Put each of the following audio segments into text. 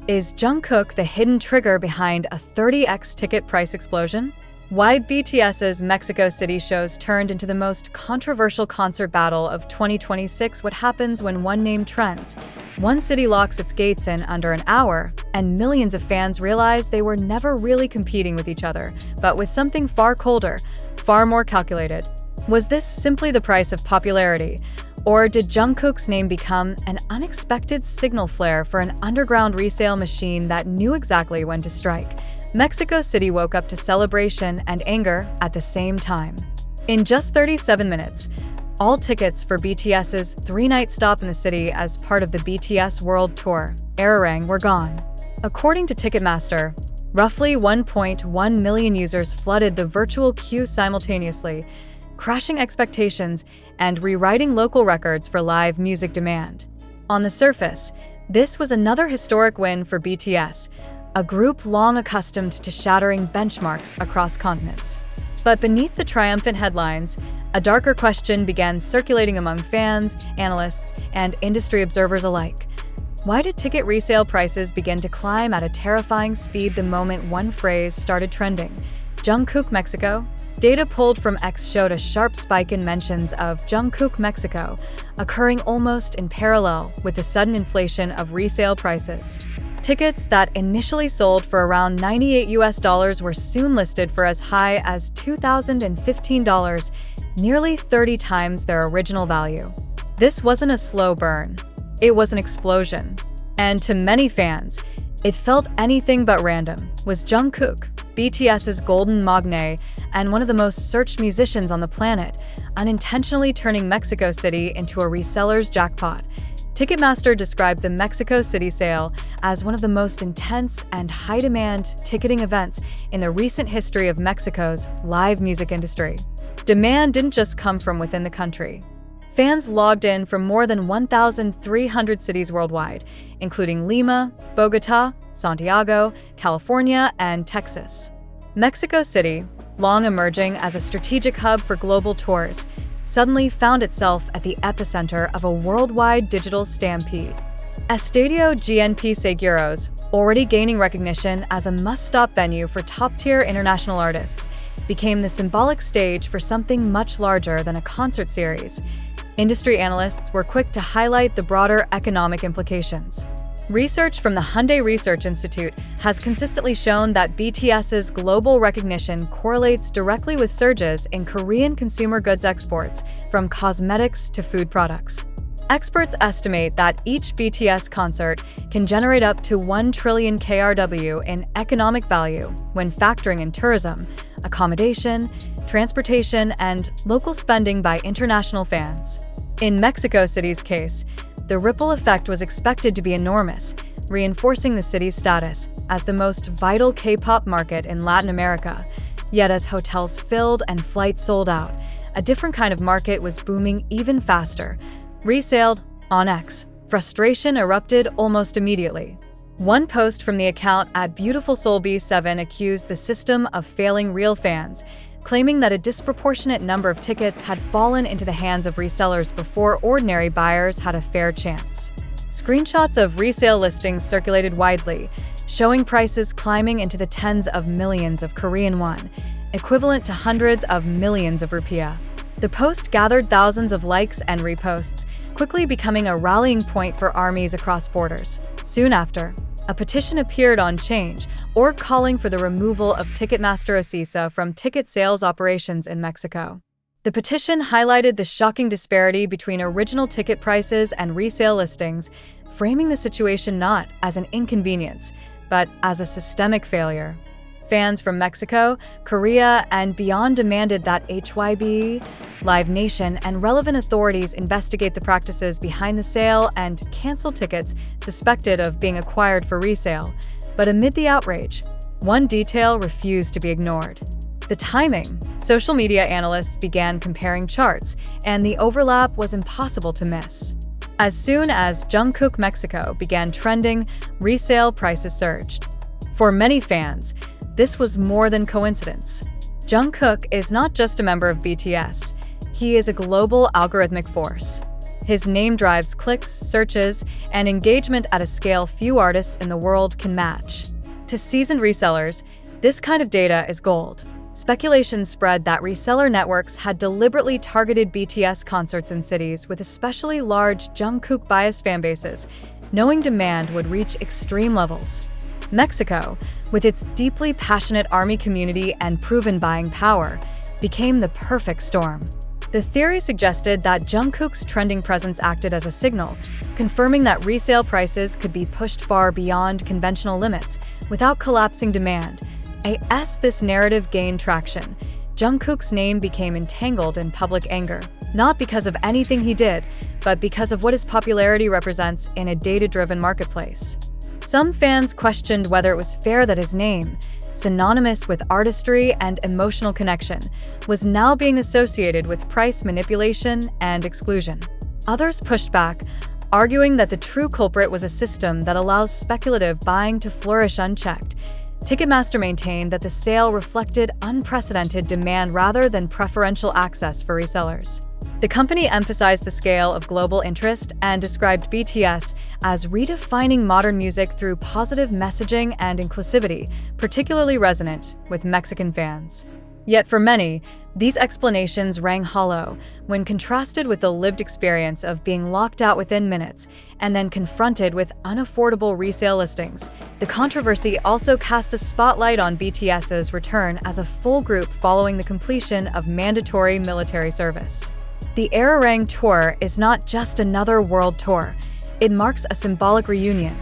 Is Jungkook the hidden trigger behind a 30x ticket price explosion? Why BTS's Mexico City shows turned into the most controversial concert battle of 2026? What happens when one name trends? One city locks its gates in under an hour, and millions of fans realize they were never really competing with each other, but with something far colder, far more calculated. Was this simply the price of popularity? Or did Jungkook's name become an unexpected signal flare for an underground resale machine that knew exactly when to strike? Mexico City woke up to celebration and anger at the same time. In just 37 minutes, all tickets for BTS's three-night stop in the city as part of the BTS World Tour, Arirang, were gone. According to Ticketmaster, roughly 1.1 million users flooded the virtual queue simultaneously, crashing expectations and rewriting local records for live music demand. On the surface, this was another historic win for BTS, a group long accustomed to shattering benchmarks across continents. But beneath the triumphant headlines, a darker question began circulating among fans, analysts, and industry observers alike. Why did ticket resale prices begin to climb at a terrifying speed the moment one phrase started trending? Jungkook Mexico? Data pulled from X showed a sharp spike in mentions of Jungkook Mexico, occurring almost in parallel with the sudden inflation of resale prices. Tickets that initially sold for around $98 were soon listed for as high as $2,015, nearly 30 times their original value. This wasn't a slow burn. It was an explosion. And to many fans, it felt anything but random. Was Jungkook, BTS's golden magne and one of the most searched musicians on the planet, unintentionally turning Mexico City into a reseller's jackpot? Ticketmaster described the Mexico City sale as one of the most intense and high-demand ticketing events in the recent history of Mexico's live music industry. Demand didn't just come from within the country. Fans logged in from more than 1,300 cities worldwide, including Lima, Bogota, Santiago, California, and Texas. Mexico City, long emerging as a strategic hub for global tours, suddenly found itself at the epicenter of a worldwide digital stampede. Estadio GNP Seguros, already gaining recognition as a must-stop venue for top-tier international artists, became the symbolic stage for something much larger than a concert series. Industry analysts were quick to highlight the broader economic implications. Research from the Hyundai Research Institute has consistently shown that BTS's global recognition correlates directly with surges in Korean consumer goods exports, from cosmetics to food products. Experts estimate that each BTS concert can generate up to 1 trillion KRW in economic value when factoring in tourism, accommodation, transportation, and local spending by international fans. In Mexico City's case, the ripple effect was expected to be enormous, reinforcing the city's status as the most vital K-pop market in Latin America. Yet as hotels filled and flights sold out, a different kind of market was booming even faster. Resaled on X, frustration erupted almost immediately. One post from the account at BeautifulSoulB7 accused the system of failing real fans, claiming that a disproportionate number of tickets had fallen into the hands of resellers before ordinary buyers had a fair chance. Screenshots of resale listings circulated widely, showing prices climbing into the tens of millions of Korean won, equivalent to hundreds of millions of rupiah. The post gathered thousands of likes and reposts, quickly becoming a rallying point for armies across borders. Soon after, a petition appeared on Change.org calling for the removal of Ticketmaster OCISA from ticket sales operations in Mexico. The petition highlighted the shocking disparity between original ticket prices and resale listings, framing the situation not as an inconvenience, but as a systemic failure. Fans from Mexico, Korea, and beyond demanded that HYB, Live Nation, and relevant authorities investigate the practices behind the sale and cancel tickets suspected of being acquired for resale. But amid the outrage, one detail refused to be ignored: the timing. Social media analysts began comparing charts, and the overlap was impossible to miss. As soon as Jungkook Mexico began trending, resale prices surged. For many fans, this was more than coincidence. Jungkook is not just a member of BTS, he is a global algorithmic force. His name drives clicks, searches, and engagement at a scale few artists in the world can match. To seasoned resellers, this kind of data is gold. Speculation spread that reseller networks had deliberately targeted BTS concerts in cities with especially large Jungkook-biased fanbases, knowing demand would reach extreme levels. Mexico, with its deeply passionate ARMY community and proven buying power, became the perfect storm. The theory suggested that Jungkook's trending presence acted as a signal, confirming that resale prices could be pushed far beyond conventional limits without collapsing demand. As this narrative gained traction, Jungkook's name became entangled in public anger, not because of anything he did, but because of what his popularity represents in a data-driven marketplace. Some fans questioned whether it was fair that his name, synonymous with artistry and emotional connection, was now being associated with price manipulation and exclusion. Others pushed back, arguing that the true culprit was a system that allows speculative buying to flourish unchecked. Ticketmaster maintained that the sale reflected unprecedented demand rather than preferential access for resellers. The company emphasized the scale of global interest and described BTS as redefining modern music through positive messaging and inclusivity, particularly resonant with Mexican fans. Yet for many, these explanations rang hollow when contrasted with the lived experience of being locked out within minutes and then confronted with unaffordable resale listings. The controversy also cast a spotlight on BTS's return as a full group following the completion of mandatory military service. The Arirang Tour is not just another world tour. It marks a symbolic reunion,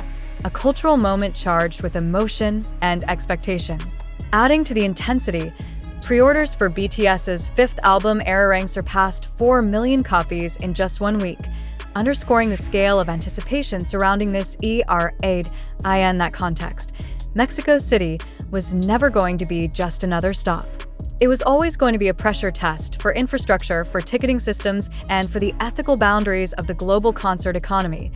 a cultural moment charged with emotion and expectation. Adding to the intensity, pre-orders for BTS's fifth album Arirang surpassed 4 million copies in just 1 week, underscoring the scale of anticipation surrounding this era. In that context, Mexico City was never going to be just another stop. It was always going to be a pressure test for infrastructure, for ticketing systems, and for the ethical boundaries of the global concert economy.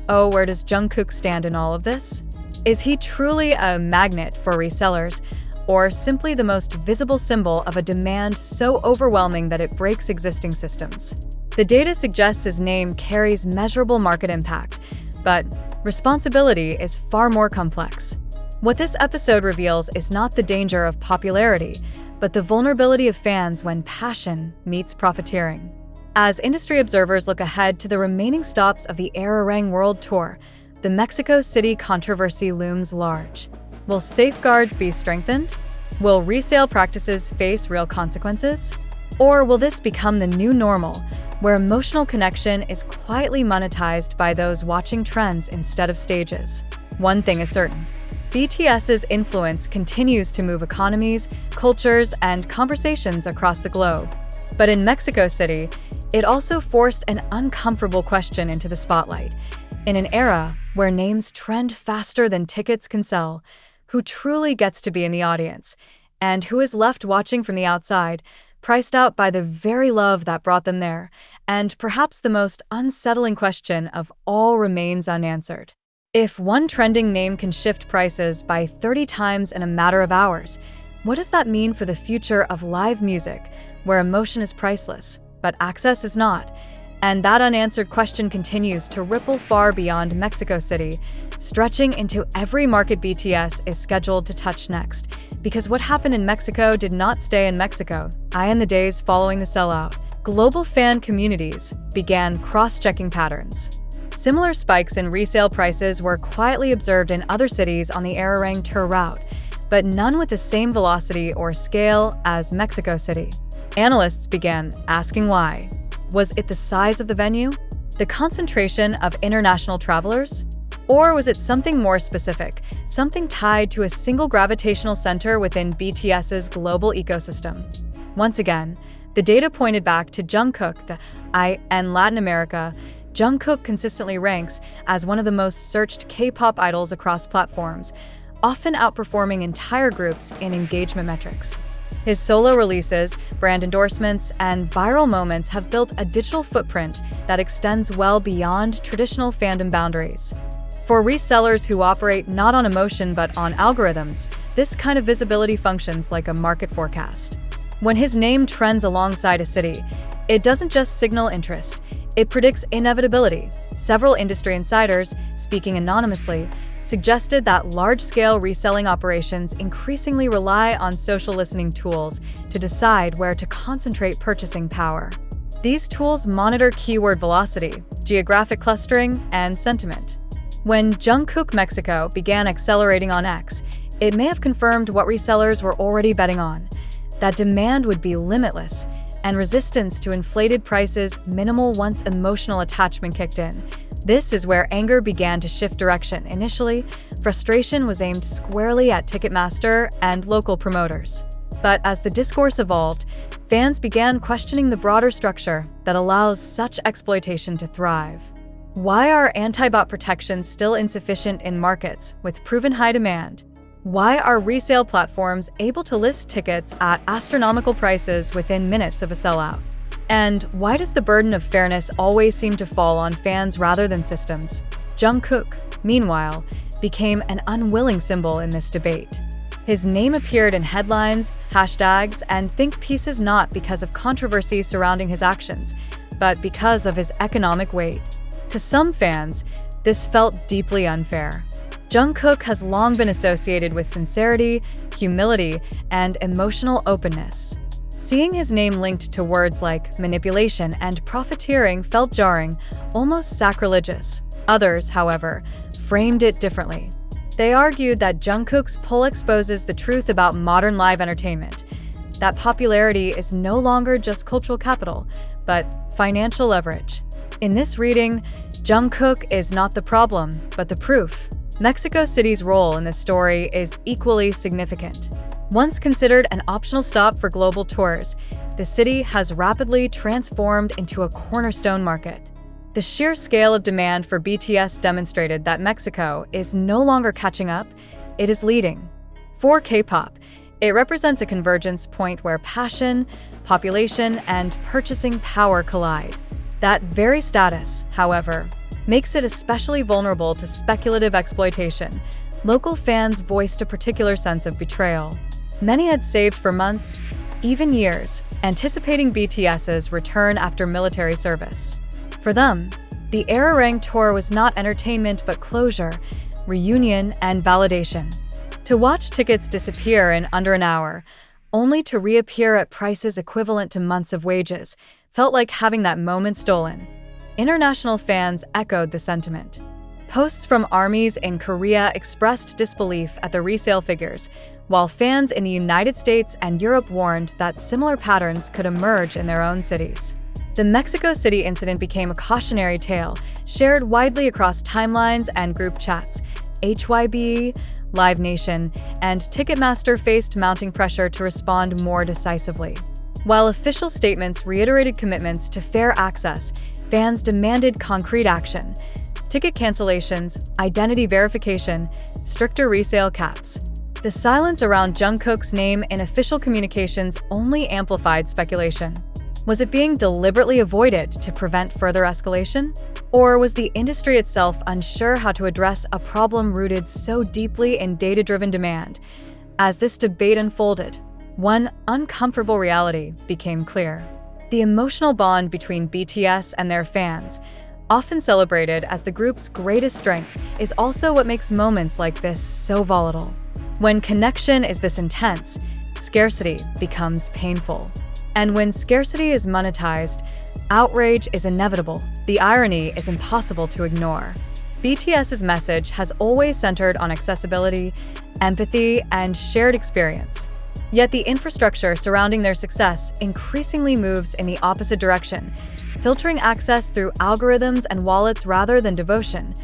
Where does Jungkook stand in all of this? Is he truly a magnet for resellers, or simply the most visible symbol of a demand so overwhelming that it breaks existing systems? The data suggests his name carries measurable market impact, but responsibility is far more complex. What this episode reveals is not the danger of popularity, but the vulnerability of fans when passion meets profiteering. As industry observers look ahead to the remaining stops of the Arirang World Tour, the Mexico City controversy looms large. Will safeguards be strengthened? Will resale practices face real consequences? Or will this become the new normal, where emotional connection is quietly monetized by those watching trends instead of stages? One thing is certain. BTS's influence continues to move economies, cultures, and conversations across the globe. But in Mexico City, it also forced an uncomfortable question into the spotlight. In an era where names trend faster than tickets can sell, who truly gets to be in the audience, and who is left watching from the outside, priced out by the very love that brought them there, and perhaps the most unsettling question of all remains unanswered. If one trending name can shift prices by 30 times in a matter of hours, what does that mean for the future of live music, where emotion is priceless, but access is not? And that unanswered question continues to ripple far beyond Mexico City, stretching into every market BTS is scheduled to touch next. Because what happened in Mexico did not stay in Mexico. In the days following the sellout, global fan communities began cross-checking patterns. Similar spikes in resale prices were quietly observed in other cities on the Arirang Tour route, but none with the same velocity or scale as Mexico City. Analysts began asking why. Was it the size of the venue? The concentration of international travelers? Or was it something more specific, something tied to a single gravitational center within BTS's global ecosystem? Once again, the data pointed back to Jungkook. In Latin America, Jungkook consistently ranks as one of the most searched K-pop idols across platforms, often outperforming entire groups in engagement metrics. His solo releases, brand endorsements, and viral moments have built a digital footprint that extends well beyond traditional fandom boundaries. For resellers who operate not on emotion but on algorithms, this kind of visibility functions like a market forecast. When his name trends alongside a city, it doesn't just signal interest, It predicts inevitability. Several industry insiders, speaking anonymously, suggested that large-scale reselling operations increasingly rely on social listening tools to decide where to concentrate purchasing power. These tools monitor keyword velocity, geographic clustering, and sentiment. When Jungkook Mexico began accelerating on X, it may have confirmed what resellers were already betting on, that demand would be limitless and resistance to inflated prices minimal once emotional attachment kicked in. This is where anger began to shift direction. Initially, frustration was aimed squarely at Ticketmaster and local promoters. But as the discourse evolved, fans began questioning the broader structure that allows such exploitation to thrive. Why are anti-bot protections still insufficient in markets with proven high demand? Why are resale platforms able to list tickets at astronomical prices within minutes of a sellout? And why does the burden of fairness always seem to fall on fans rather than systems? Jungkook, meanwhile, became an unwilling symbol in this debate. His name appeared in headlines, hashtags, and think pieces not because of controversy surrounding his actions, but because of his economic weight. To some fans, this felt deeply unfair. Jungkook has long been associated with sincerity, humility, and emotional openness. Seeing his name linked to words like manipulation and profiteering felt jarring, almost sacrilegious. Others, however, framed it differently. They argued that Jungkook's pull exposes the truth about modern live entertainment, that popularity is no longer just cultural capital, but financial leverage. In this reading, Jungkook is not the problem, but the proof. Mexico City's role in this story is equally significant. Once considered an optional stop for global tours, the city has rapidly transformed into a cornerstone market. The sheer scale of demand for BTS demonstrated that Mexico is no longer catching up, it is leading. For K-pop, it represents a convergence point where passion, population, and purchasing power collide. That very status, however, makes it especially vulnerable to speculative exploitation. Local fans voiced a particular sense of betrayal. Many had saved for months, even years, anticipating BTS's return after military service. For them, the Era-Rang tour was not entertainment but closure, reunion, and validation. To watch tickets disappear in under an hour, only to reappear at prices equivalent to months of wages, felt like having that moment stolen. International fans echoed the sentiment. Posts from armies in Korea expressed disbelief at the resale figures, while fans in the United States and Europe warned that similar patterns could emerge in their own cities. The Mexico City incident became a cautionary tale, shared widely across timelines and group chats. HYB, Live Nation, and Ticketmaster faced mounting pressure to respond more decisively. While official statements reiterated commitments to fair access, fans demanded concrete action: ticket cancellations, identity verification, stricter resale caps. The silence around Jungkook's name in official communications only amplified speculation. Was it being deliberately avoided to prevent further escalation? Or was the industry itself unsure how to address a problem rooted so deeply in data-driven demand? As this debate unfolded, one uncomfortable reality became clear. The emotional bond between BTS and their fans, often celebrated as the group's greatest strength, is also what makes moments like this so volatile. When connection is this intense, scarcity becomes painful. And when scarcity is monetized, outrage is inevitable. The irony is impossible to ignore. BTS's message has always centered on accessibility, empathy, and shared experience. Yet the infrastructure surrounding their success increasingly moves in the opposite direction, filtering access through algorithms and wallets rather than devotion.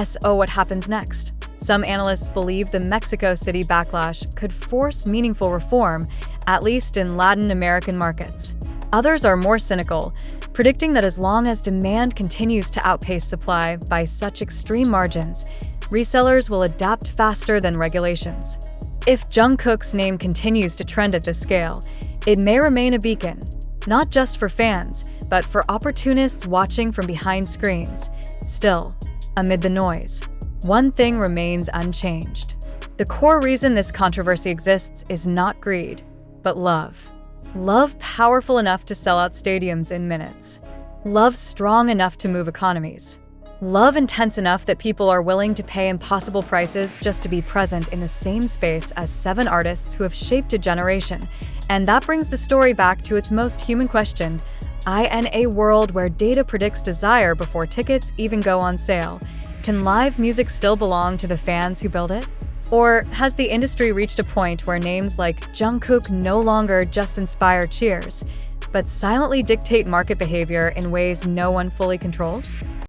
So what happens next? Some analysts believe the Mexico City backlash could force meaningful reform, at least in Latin American markets. Others are more cynical, predicting that as long as demand continues to outpace supply by such extreme margins, resellers will adapt faster than regulations. If Jungkook's name continues to trend at this scale, it may remain a beacon, not just for fans, but for opportunists watching from behind screens. Still, amid the noise, one thing remains unchanged. The core reason this controversy exists is not greed, but love. Love powerful enough to sell out stadiums in minutes. Love strong enough to move economies. Love intense enough that people are willing to pay impossible prices just to be present in the same space as 7 artists who have shaped a generation. And that brings the story back to its most human question. In a world where data predicts desire before tickets even go on sale, can live music still belong to the fans who build it? Or has the industry reached a point where names like Jungkook no longer just inspire cheers, but silently dictate market behavior in ways no one fully controls?